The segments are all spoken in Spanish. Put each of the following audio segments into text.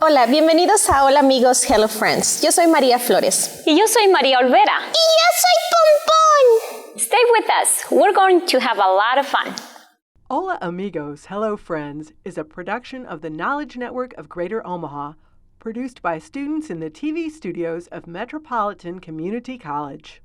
Hola, bienvenidos a Hola amigos, Hello Friends. Yo soy María Flores. Y yo soy María Olvera. Y yo soy Pompón. Stay with us. We're going to have a lot of fun. Hola amigos, Hello Friends is a production of the Knowledge Network of Greater Omaha, produced by students in the TV studios of Metropolitan Community College.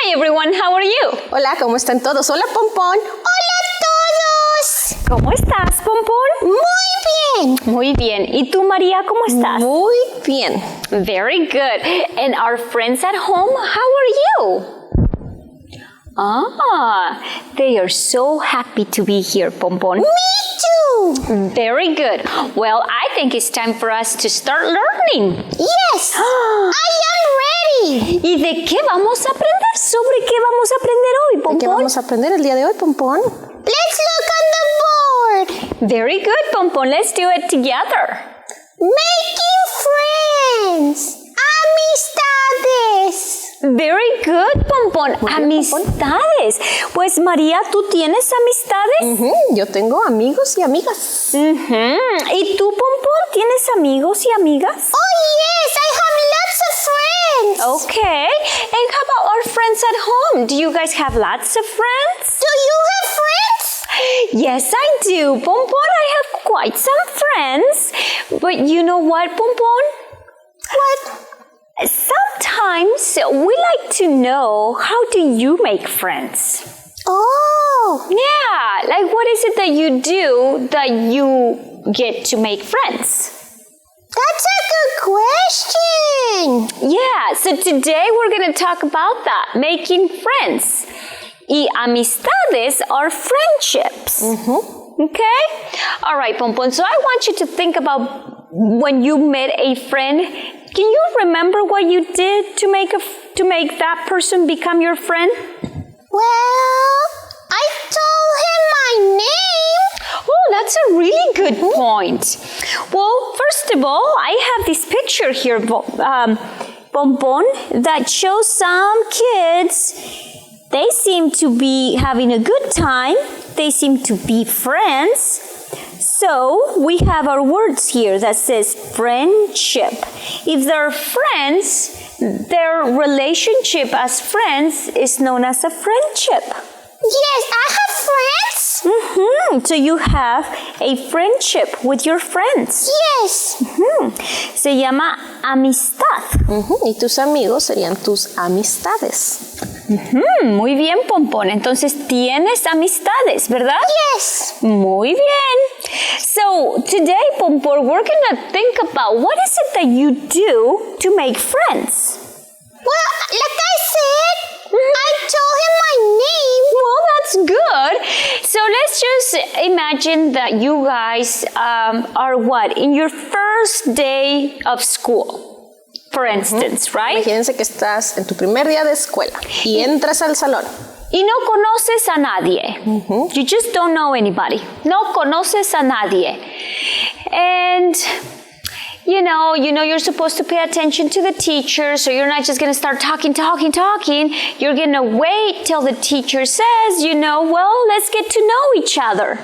Hi everyone, how are you? Hola, ¿cómo están todos? Hola, Pompón. ¡Hola a todos! ¿Cómo estás, Pompón? Muy bien. Muy bien. ¿Y tú, María, cómo estás? Muy bien. Very good. And our friends at home, how are you? They are so happy to be here, Pompón. Me too. Very good. Well, I think it's time for us to start learning. Yes, I am ready. ¿Y de qué vamos a aprender? ¿Sobre qué vamos a aprender hoy, Pompón? ¿Qué vamos a aprender el día de hoy, Pompón? Let's look on the board. Very good, Pompón. Let's do it together. Making friends. Amistades. Very good, Pompón. Amistades. Pues, María, ¿tú tienes amistades? Yo tengo amigos y amigas. ¿Y tú, Pompón, tienes amigos y amigas? Oh yes, I have lots of friends. Okay. And how about our friends at home? Do you guys have lots of friends? Do you have friends? Yes, I do, Pompón. I have quite some friends. But you know what, Pompón? What? Sometimes we like to know, how do you make friends? Oh. Yeah, like what is it that you do that you get to make friends? That's a good question. Yeah, so today we're going to talk about that, making friends. Y amistades are friendships. Okay? All right, Pompón, so I want you to think about when you met a friend. Can you remember what you did to make that person become your friend? Well, I told him my name. Oh, that's a really good point. Well, first of all, I have this picture here, Pompón, that shows some kids. They seem to be having a good time. They seem to be friends. So we have our words here that says friendship. If they're friends, their relationship as friends is known as a friendship. Yes, I have friends. So you have a friendship with your friends. Yes. Se llama amistad. Y tus amigos serían tus amistades. Muy bien, Pompón. Entonces tienes amistades, ¿verdad? Yes. Muy bien. So today, Pompón, we're going to think about what is it that you do to make friends. Well, like I said, I told him my name. Well, that's good. So let's just imagine that you guys are what? In your first day of school. For instance, right? Imagínense que estás en tu primer día de escuela y entras al salón. Y no conoces a nadie. You just don't know anybody. No conoces a nadie. And you know you're supposed to pay attention to the teacher, so you're not just going to start talking. You're going to wait till the teacher says, well, let's get to know each other.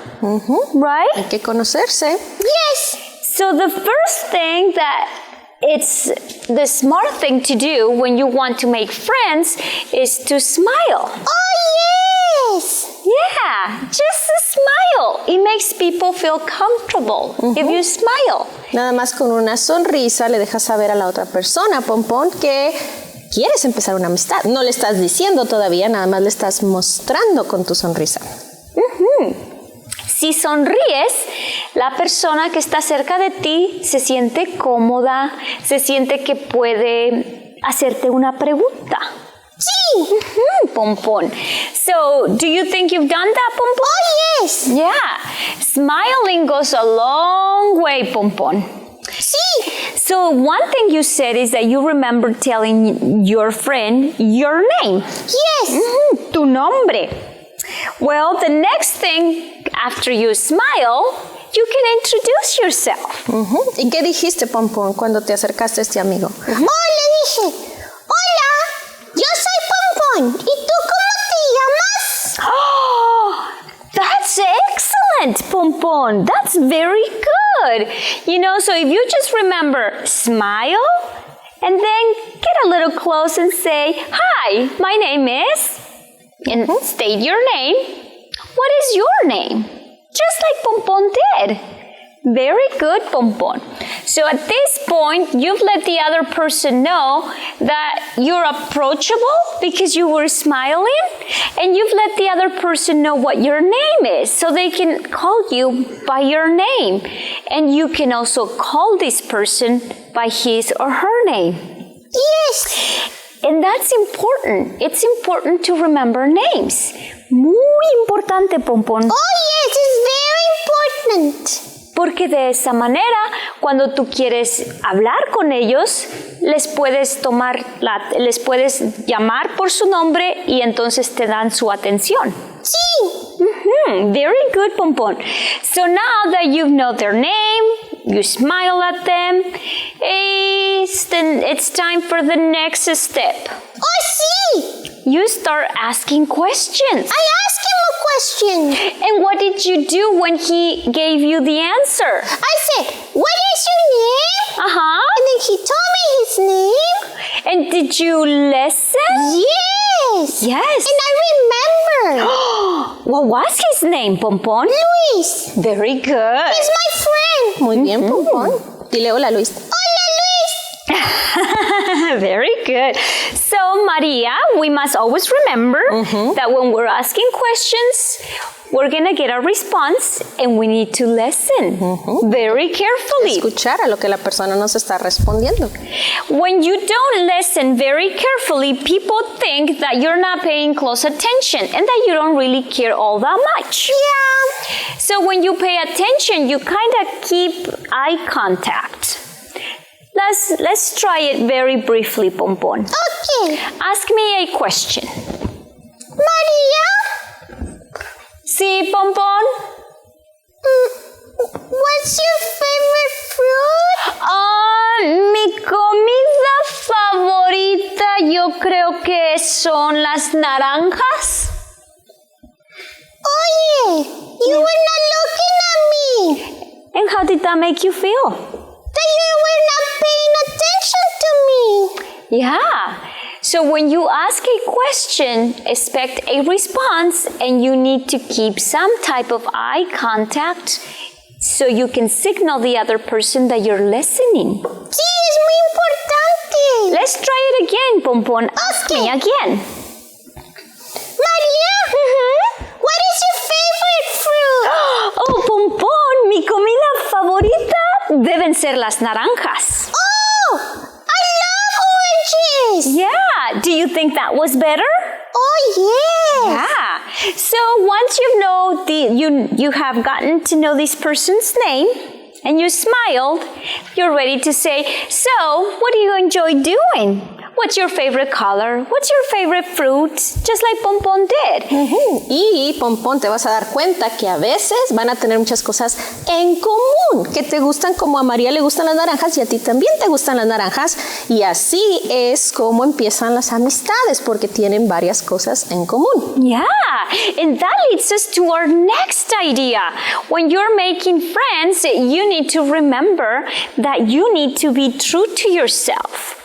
Right? Hay que conocerse. Yes. So the first thing that it's the smart thing to do when you want to make friends is to smile. Oh, yes. Yeah, just a smile. It makes people feel comfortable if you smile. Nada más con una sonrisa le dejas saber a la otra persona, Pompón, que quieres empezar una amistad. No le estás diciendo todavía, nada más le estás mostrando con tu sonrisa. Si sonríes, la persona que está cerca de ti se siente cómoda, se siente que puede hacerte una pregunta. Sí. Pompon. So, do you think you've done that, Pompon? Oh, yes. Yeah. Smiling goes a long way, Pompon. Sí. So, one thing you said is that you remember telling your friend your name. Yes. Tu nombre. Well, the next thing after you smile, you can introduce yourself. ¿Y qué dijiste, Pompón, cuando te acercaste a este amigo? Oh, le dije, hola, yo soy Pompón. ¿Y tú cómo te llamas? Oh, that's excellent, Pompon. That's very good. You know, so if you just remember, smile, and then get a little close and say, hi, my name is, and state your name. What is your name? Just like Pompon did. Very good, Pompon. So at this point, you've let the other person know that you're approachable because you were smiling, and you've let the other person know what your name is so they can call you by your name. And you can also call this person by his or her name. Yes. And that's important. It's important to remember names. Muy importante, Pompon. Oh, yes, it's very important. Porque de esa manera, cuando tú quieres hablar con ellos, les puedes llamar por su nombre y entonces te dan su atención. Sí. Very good, Pompon. So now that you know their name, you smile at them, it's time for the next step. Oh, sí. You start asking questions. I asked him a question. And what did you do when he gave you the answer? I said, what is your name? Uh-huh. And then he told me his name. And did you listen? Yes. Yes. And I remember. What was his name, Pompon? Luis. Very good. He's my friend. Muy bien, Pompón. Dile hola, Luis. Hola, Luis. Very good. So, Maria, we must always remember that when we're asking questions, we're going to get a response and we need to listen very carefully. Escuchar a lo que la persona nos está respondiendo. When you don't listen very carefully, people think that you're not paying close attention and that you don't really care all that much. Yeah. So when you pay attention, you kind of keep eye contact. Let's try it very briefly, Pompon. Okay. Ask me a question. Maria, Sí, Pompon? what's your favorite fruit? Mi comida favorita yo creo que son las naranjas. Oye, you were not looking at me. And how did that make you feel? That you were not paying attention to me. Yeah. So when you ask a question, expect a response, and you need to keep some type of eye contact so you can signal the other person that you're listening. Sí, es muy importante. Let's try it again, Pompon. Ask me again. Maria, what is your favorite fruit? Oh, Pompon, mi comida favorita deben ser las naranjas. Oh, I love oranges. Yeah. Do you think that was better? Oh, yes. Yeah. So once you have gotten to know this person's name and you smiled, you're ready to say, so what do you enjoy doing? What's your favorite color? What's your favorite fruit? Just like Pompon did. Y Pompón, te vas a dar cuenta que a veces van a tener muchas cosas en común, que te gustan, como a María le gustan las naranjas y a ti también te gustan las naranjas, y así es como empiezan las amistades, porque tienen varias cosas en común. Yeah, and that leads us to our next idea. When you're making friends, you need to remember that you need to be true to yourself.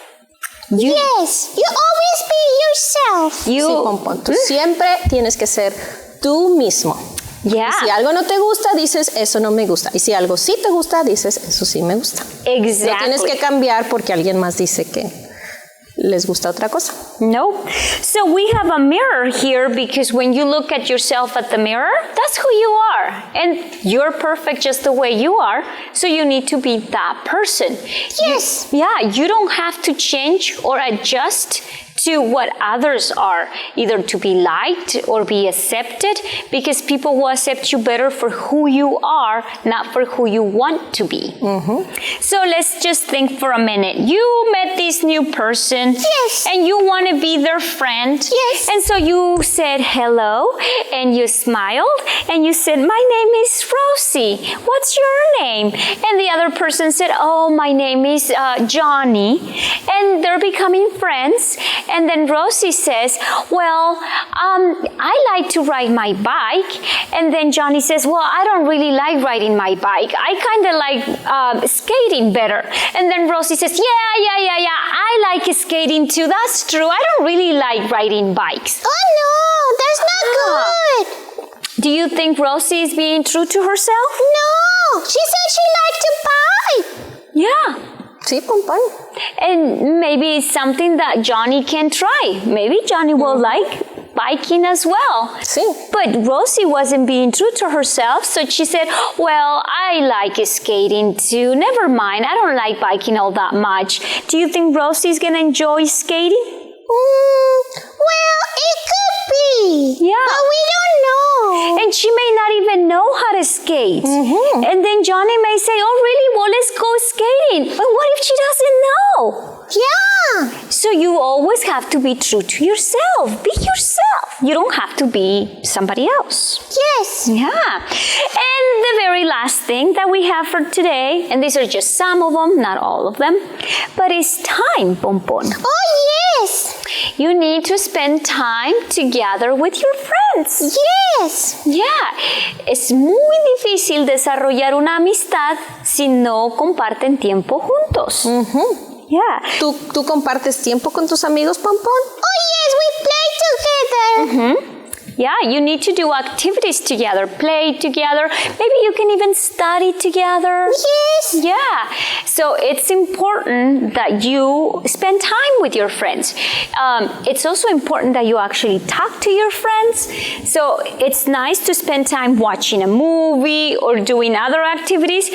Yes, you always be yourself. Sí, Pompón, tú siempre tienes que ser tú mismo. Yeah. Y si algo no te gusta, dices, eso no me gusta. Y si algo sí te gusta, dices, eso sí me gusta. Exactly. No tienes que cambiar porque alguien más dice que les gusta otra cosa. Nope. So we have a mirror here because when you look at yourself at the mirror, that's who you are. And you're perfect just the way you are. So you need to be that person. Yes. You don't have to change or adjust to what others are, either to be liked or be accepted, because people will accept you better for who you are, not for who you want to be. So let's just think for a minute. You met this new person, Yes. and you want to be their friend. Yes. And so you said hello, and you smiled, and you said, my name is Rosie. What's your name? And the other person said, oh, my name is Johnny. And they're becoming friends. And then Rosie says, well, I like to ride my bike. And then Johnny says, well, I don't really like riding my bike. I kind of like skating better. And then Rosie says, yeah, I like skating too. That's true. I don't really like riding bikes. Oh no, that's not good. Do you think Rosie is being true to herself? No, she said she liked to bike. Yeah. Sí, Pompón. And maybe it's something that Johnny can try. Maybe Johnny will like biking as well. Sí. But Rosie wasn't being true to herself, so she said, well, I like skating too. Never mind, I don't like biking all that much. Do you think Rosie's gonna enjoy skating? Well, it could be. Yeah. But we don't know. And she may not even know how to skate. And then Johnny may say, oh, really? Well, let's go skating. But what if she doesn't know? Yeah. So you always have to be true to yourself. Be yourself. You don't have to be somebody else. Yes. Yeah. And the very last thing that we have for today, and these are just some of them, not all of them, but it's time, Pompon. Oh, yes. You need to spend time together with your friends. Yes. Yeah. Es muy difícil desarrollar una amistad si no comparten tiempo juntos. Yeah. ¿Tú compartes tiempo con tus amigos, Pompón? Oh, yes, we play together. Yeah, you need to do activities together, play together. Maybe you can even study together. Yes. Yeah. So it's important that you spend time with your friends. It's also important that you actually talk to your friends. So it's nice to spend time watching a movie or doing other activities.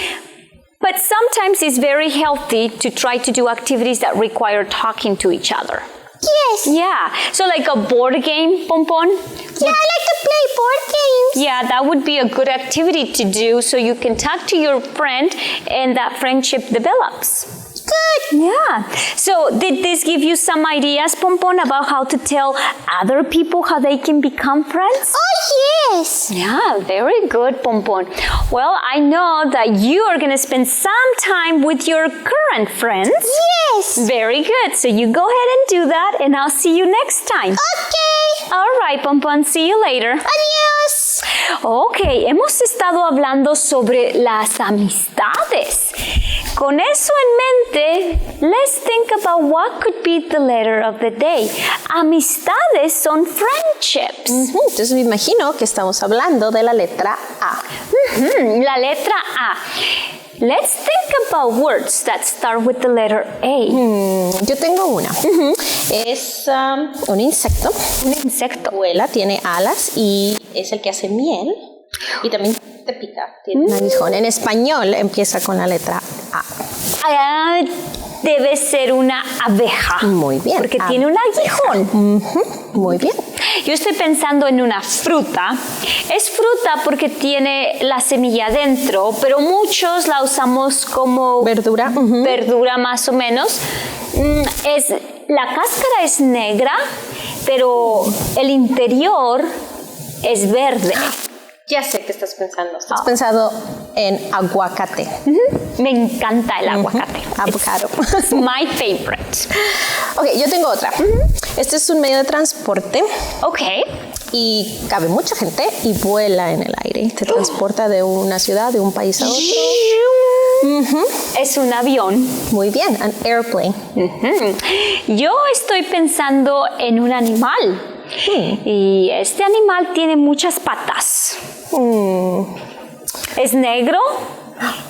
But sometimes it's very healthy to try to do activities that require talking to each other. Yes. Yeah. So like a board game, Pompon? Yeah, I like to play board games. Yeah, that would be a good activity to do so you can talk to your friend and that friendship develops. Good. Yeah. So did this give you some ideas, Pompon, about how to tell other people how they can become friends? Oh, yes. Yeah, very good, Pompon. Well, I know that you are going to spend some time with your current friends. Yes. Very good. So you go ahead and do that, and I'll see you next time. Okay. All right, Pompon. See you later. Adiós. Ok, hemos estado hablando sobre las amistades. Con eso en mente, let's think about what could be the letter of the day. Amistades son friendships. Entonces me imagino que estamos hablando de la letra A. La letra A. Let's think about words that start with the letter A. Yo tengo una. Es un insecto. Un insecto. Vuela, tiene alas y es el que hace miel. Y también te pica, tiene un aguijón. En español empieza con la letra A. Ah, debe ser una abeja. Muy bien. Porque tiene un aguijón. Muy bien. Yo estoy pensando en una fruta. Es fruta porque tiene la semilla dentro, pero muchos la usamos como Verdura. verdura más o menos. La cáscara es negra, pero el interior es verde. Ya sé qué estás pensando. Estás pensando en aguacate. Me encanta el aguacate. Avocado. It's my favorite. Ok, yo tengo otra. Este es un medio de transporte Ok. y cabe mucha gente y vuela en el aire. Se transporta de una ciudad, de un país a otro. Es un avión. Muy bien, an airplane. Yo estoy pensando en un animal. Y este animal tiene muchas patas. Es negro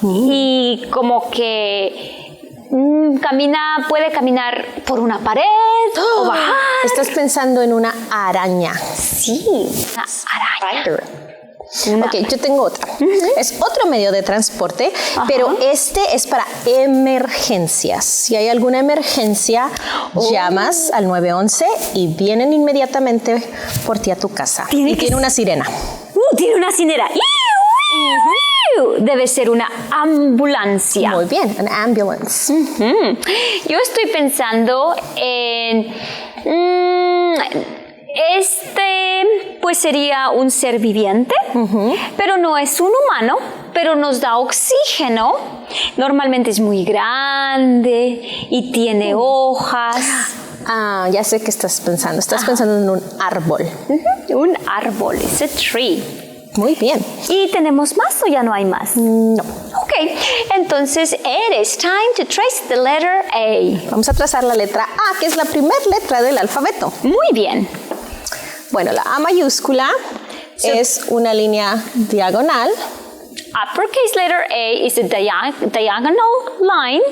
y como que puede caminar por una pared o bajar. Estás pensando en una araña. Sí, una araña. Ok, yo tengo otra. Es otro medio de transporte, pero este es para emergencias. Si hay alguna emergencia, llamas al 911 y vienen inmediatamente por ti a tu casa. Tiene una sirena. Tiene una sirena. Debe ser una ambulancia. Muy bien, an ambulance. Yo estoy pensando en... pues sería un ser viviente, pero no es un humano, pero nos da oxígeno. Normalmente es muy grande y tiene hojas. Ah, ya sé qué estás pensando. Estás pensando en un árbol. Un árbol, es a tree. Muy bien. ¿Y tenemos más o ya no hay más? No. Ok, entonces it is time to trace the letter A. Vamos a trazar la letra A, que es la primera letra del alfabeto. Muy bien. Bueno, la A mayúscula es una línea diagonal. Uppercase letter A is a diagonal line.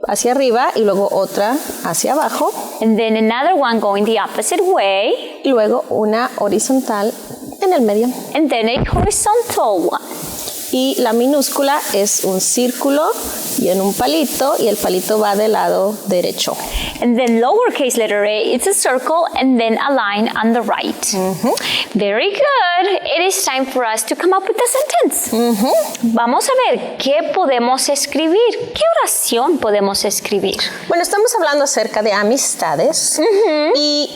Hacia arriba y luego otra hacia abajo. And then another one going the opposite way. Y luego una horizontal en el medio. And then a horizontal one. Y la minúscula es un círculo y en un palito, y el palito va del lado derecho. And then lowercase letter a, it's a circle and then a line on the right. Very good. It is time for us to come up with a sentence. Vamos a ver qué podemos escribir. ¿Qué oración podemos escribir? Bueno, estamos hablando acerca de amistades. Y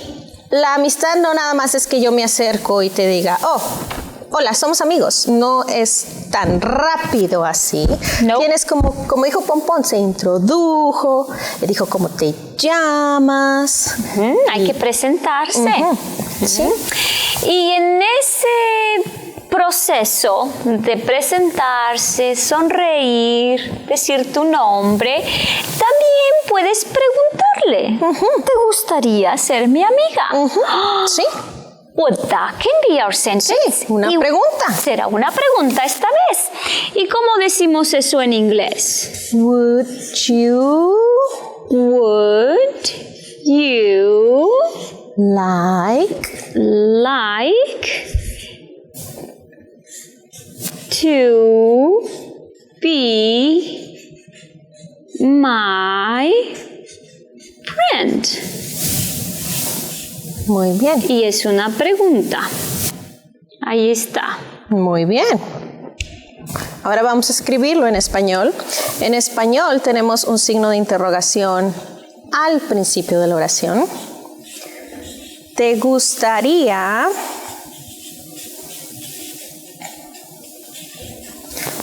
la amistad no nada más es que yo me acerco y te diga, oh, hola, somos amigos. No es tan rápido así. No. Tienes como dijo Pompón, se introdujo, le dijo cómo te llamas. Hay que presentarse. ¿Sí? Y en ese proceso de presentarse, sonreír, decir tu nombre, también puedes preguntarle, ¿te gustaría ser mi amiga? Sí. Well, that can be our sentence. Sí, una pregunta. Será una pregunta esta vez. ¿Y cómo decimos eso en inglés? Would you like to be my friend? Muy bien. Y es una pregunta. Ahí está. Muy bien. Ahora vamos a escribirlo en español. En español tenemos un signo de interrogación al principio de la oración. ¿Te gustaría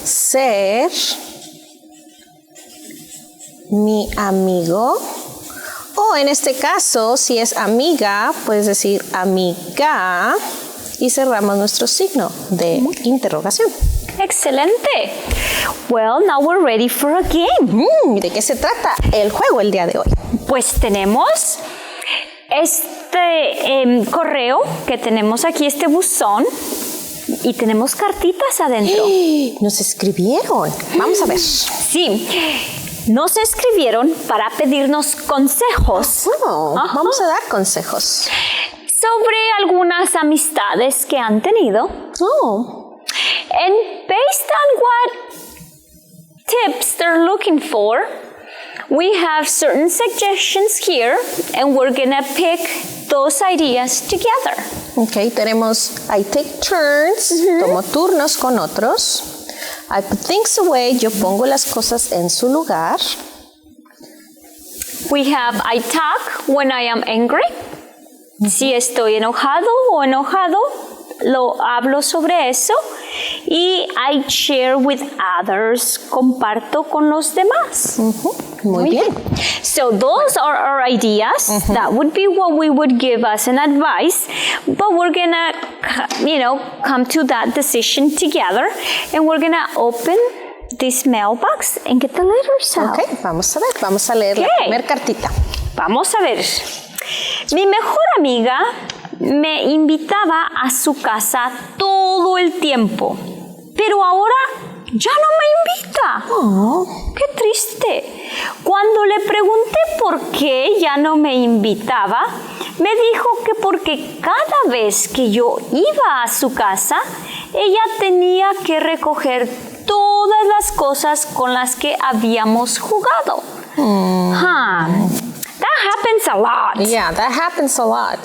ser mi amigo? O en este caso, si es amiga, puedes decir amiga y cerramos nuestro signo de interrogación. Excelente. Well, now we're ready for a game. ¿De qué se trata el juego el día de hoy? Pues tenemos este correo que tenemos aquí, este buzón, y tenemos cartitas adentro. Nos escribieron. Vamos a ver. Sí. Nos escribieron para pedirnos consejos. Vamos a dar consejos. Sobre algunas amistades que han tenido. And based on what tips they're looking for, we have certain suggestions here, and we're gonna pick those ideas together. Ok, tenemos I take turns, tomo turnos con otros. I put things away, yo pongo las cosas en su lugar. We have I talk when I am angry. Si estoy enojado o enojado, lo hablo sobre eso. Y I share with others, comparto con los demás. Muy bien. So those are our ideas. That would be what we would give as an advice. But we're gonna, come to that decision together, and we're gonna open this mailbox and get the letters out. Ok, vamos a ver, vamos a leer la primera cartita. Vamos a ver. Mi mejor amiga me invitaba a su casa todo el tiempo, pero ahora ya no me invita. ¡Qué triste! Cuando le pregunté por qué ya no me invitaba, me dijo que porque cada vez que yo iba a su casa, ella tenía que recoger todas las cosas con las que habíamos jugado. That happens a lot. Yeah, that happens a lot.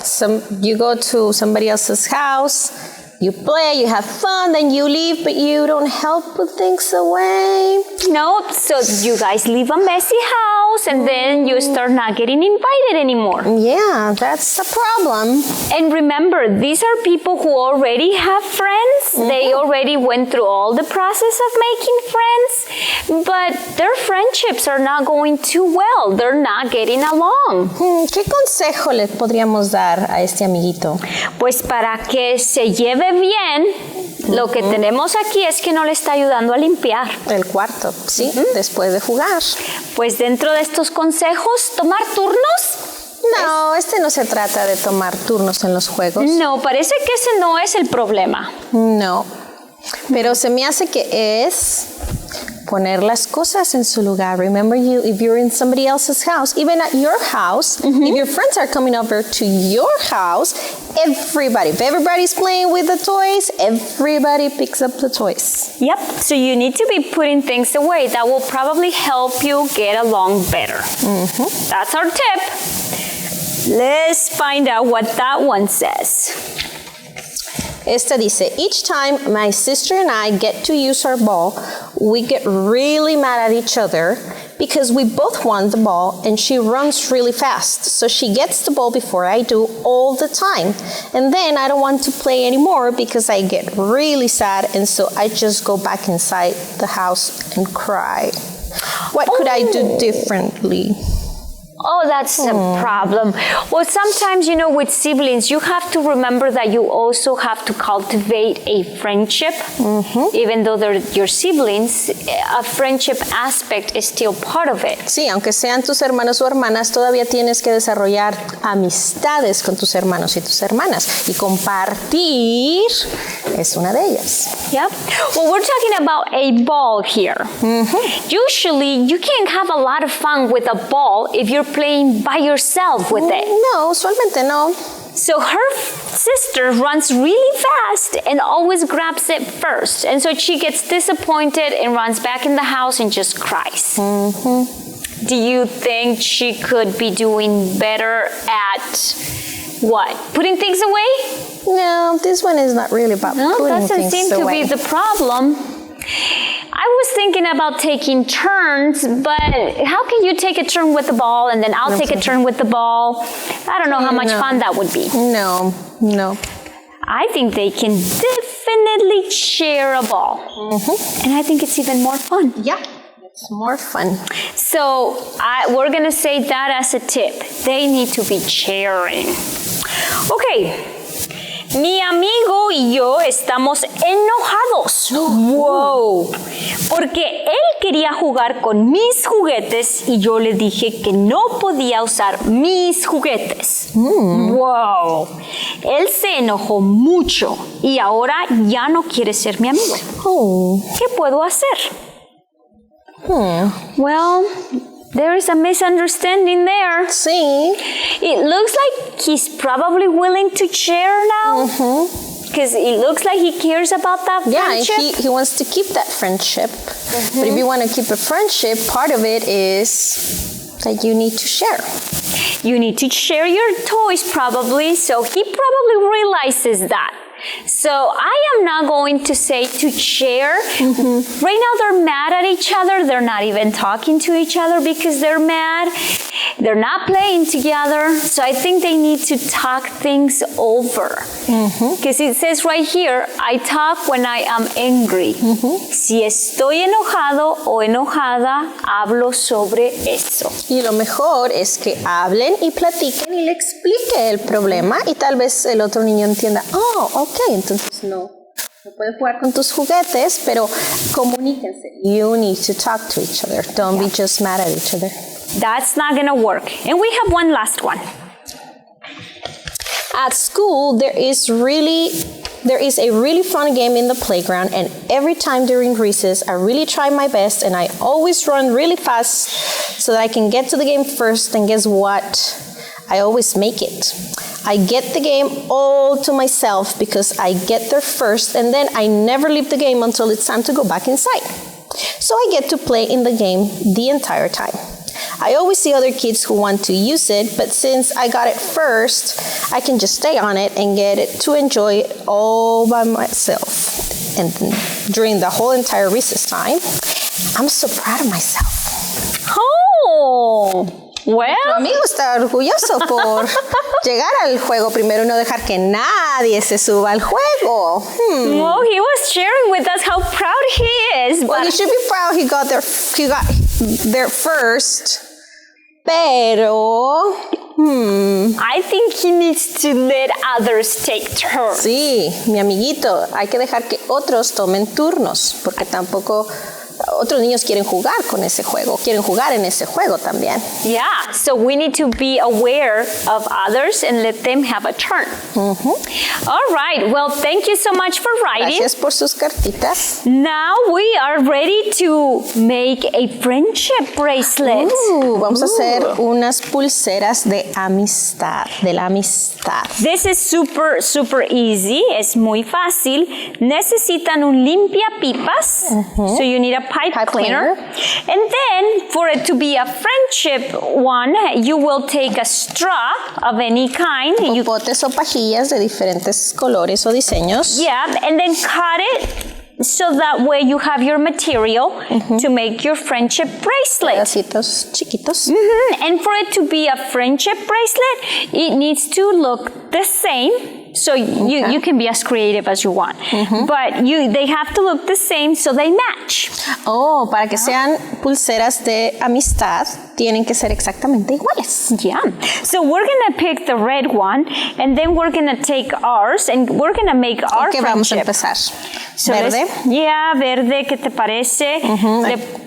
You go to somebody else's house, you play, you have fun, then you leave, but you don't help put things away. No, so you guys leave a messy house and then you start not getting invited anymore. Yeah, that's the problem. And remember, these are people who already have friends. They already went through all the process of making friends, but their friendships are not going too well. They're not getting along. ¿Qué consejo le podríamos dar a este amiguito? Pues para que se lleve bien, lo que tenemos aquí es que no le está ayudando a limpiar. El cuarto, sí, después de jugar. Pues dentro de estos consejos, tomar turnos. No, no se trata de tomar turnos en los juegos. No, parece que ese no es el problema. No, pero se me hace que es poner las cosas en su lugar. Remember, if you're in somebody else's house, even at your house, if your friends are coming over to your house, if everybody's playing with the toys, everybody picks up the toys. Yep, so you need to be putting things away. That will probably help you get along better. That's our tip. Let's find out what that one says. Esta dice, each time my sister and I get to use our ball, we get really mad at each other because we both want the ball and she runs really fast. So she gets the ball before I do all the time. And then I don't want to play anymore because I get really sad, and so I just go back inside the house and cry. What could I do differently? Oh, that's a problem. Well, sometimes, with siblings, you have to remember that you also have to cultivate a friendship. Even though they're your siblings, a friendship aspect is still part of it. Sí, aunque sean tus hermanos o hermanas, todavía tienes que desarrollar amistades con tus hermanos y tus hermanas. Y compartir es una de ellas. Yep. Well, we're talking about a ball here. Usually, you can't have a lot of fun with a ball if you're playing by yourself with it. No, usualmente no. So her sister runs really fast and always grabs it first. And so she gets disappointed and runs back in the house and just cries. Do you think she could be doing better at what? Putting things away? No, this one is not really about putting things away. No, doesn't seem to be the problem. I was thinking about taking turns, but how can you take a turn with the ball and then I'll take a turn with the ball? I don't know how much fun that would be. No. I think they can definitely share a ball. And I think it's even more fun. Yeah, it's more fun. So we're going to say that as a tip. They need to be sharing. Okay. Mi amigo y yo estamos enojados. Wow. Porque él quería jugar con mis juguetes y yo le dije que no podía usar mis juguetes. Wow. Él se enojó mucho y ahora ya no quiere ser mi amigo. ¿Qué puedo hacer? Well, there is a misunderstanding there. Sí. It looks like he's probably willing to share now. Because it looks like he cares about that friendship. Yeah, he wants to keep that friendship. But if you want to keep a friendship, part of it is that you need to share. You need to share your toys probably. So he probably realizes that. So I am not going to say to share. Right now they're mad at each other. They're not even talking to each other because they're mad. They're not playing together. So I think they need to talk things over. Because it says right here, I talk when I am angry. Si estoy enojado o enojada, hablo sobre eso. Y lo mejor es que hablen y platiquen y le explique el problema y tal vez el otro niño entienda, ok, entonces no puedes jugar con tus juguetes, pero comuníquense. You need to talk to each other. Don't be just mad at each other. That's not going to work. And we have one last one. At school, there is a really fun game in the playground, and every time during recess, I really try my best, and I always run really fast so that I can get to the game first, and guess what? I always make it. I get the game all to myself because I get there first, and then I never leave the game until it's time to go back inside. So I get to play in the game the entire time. I always see other kids who want to use it, but since I got it first, I can just stay on it and get it to enjoy it all by myself. And during the whole entire recess time, I'm so proud of myself. Oh! Well, Mi amigo está orgulloso por llegar al juego primero y no dejar que nadie se suba al juego. Well, he was sharing with us how proud he is. Well, But he should be proud he got there first. Pero, I think he needs to let others take turns. sí, mi amiguito, hay que dejar que otros tomen turnos, porque tampoco otros niños quieren jugar con ese juego, quieren jugar en ese juego también. Yeah, so we need to be aware of others and let them have a turn. All right, well, thank you so much for writing. Gracias por sus cartitas. Now we are ready to make a friendship bracelet. Vamos a hacer unas pulseras de la amistad. This is super, super easy. Es muy fácil. Necesitan un limpiapipas. So you need a pipe cleaner. And then for it to be a friendship one, you will take a straw of any kind. Popotes o pajillas de diferentes colores o diseños. Yeah, and then cut it so that way you have your material to make your friendship bracelet. Pedacitos chiquitos. And for it to be a friendship bracelet, it needs to look the same. So you can be as creative as you want. But they have to look the same so they match. Oh, para que sean pulseras de amistad, tienen que ser exactamente iguales. Yeah. So we're going to pick the red one, and then we're going to take ours, and we're going to make our ¿Qué vamos a friendship. empezar? So ¿Verde? Verde, ¿qué te parece?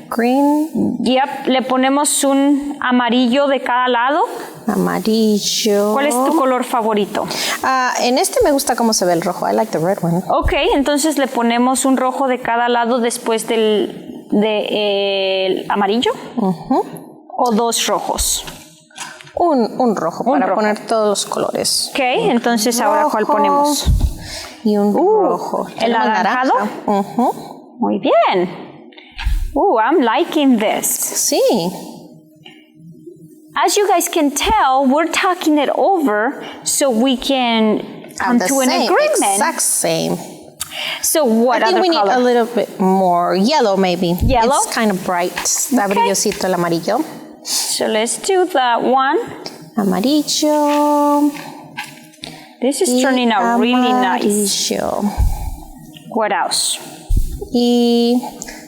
Green. Yep, le ponemos un amarillo de cada lado. Amarillo. ¿Cuál es tu color favorito? En este me gusta cómo se ve el rojo. I like the red one. Ok, entonces le ponemos un rojo de cada lado después del amarillo. ¿O dos rojos? Un rojo para poner todos los colores. Ok, entonces ahora ¿cuál ponemos? Y un rojo. ¿El anaranjado? Muy bien. I'm liking this. Sí. As you guys can tell, we're talking it over so we can come to an agreement. Exact same. So what I think other we color? need a little bit more yellow, maybe. Yellow? It's kind of bright. Está brillosito el amarillo. So let's do that one. Amarillo. This is turning out really nice. Amarillo. What else? Y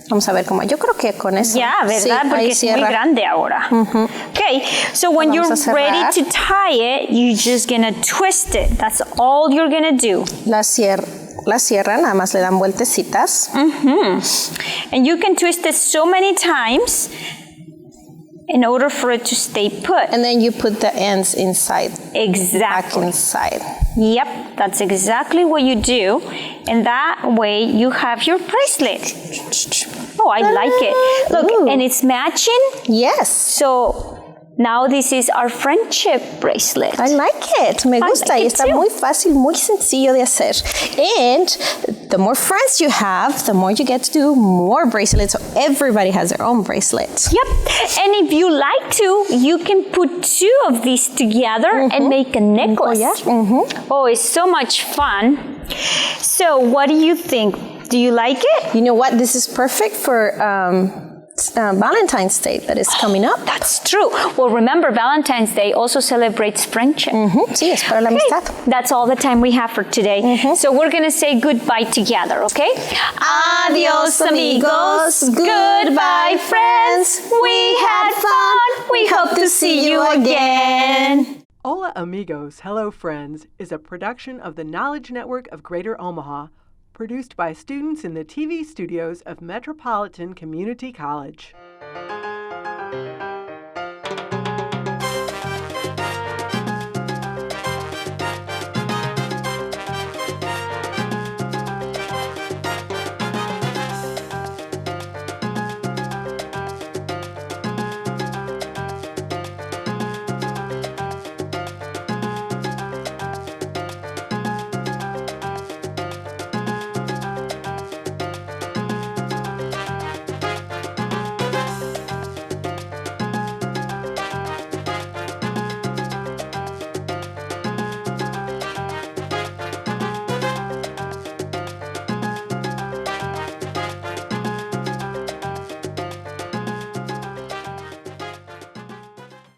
vamos a ver cómo. Yo creo que con eso. Ya, ¿verdad? Sí, porque ahí es muy cierra. grande ahora. Okay, so when you're Vamos a cerrar. ready to tie it, you're just gonna twist it. That's all you're gonna do. La cierran, nada más le dan vueltecitas. And you can twist it so many times in order for it to stay put. And then you put the ends inside. Back Exactly. inside. Yep, that's exactly what you do. And that way you have your bracelet. Oh, I like it. Look, and it's matching. Yes. So now this is our friendship bracelet. I like it. Me gusta. like Y it está too. muy fácil, muy sencillo de hacer. And the more friends you have, the more you get to do more bracelets. So everybody has their own bracelets. Yep. And if you like to, you can put two of these together and make a necklace. Oh, it's so much fun. So what do you think? Do you like it? You know what? This is perfect for Valentine's Day that is coming up. That's true. Well, remember, Valentine's Day also celebrates friendship. Sí, es para la amistad. That's all the time we have for today. So we're going to say goodbye together, okay? Adios, amigos. Goodbye, friends. We had fun. We hope to see you again. Hola Amigos, Hello Friends is a production of the Knowledge Network of Greater Omaha, produced by students in the TV studios of Metropolitan Community College.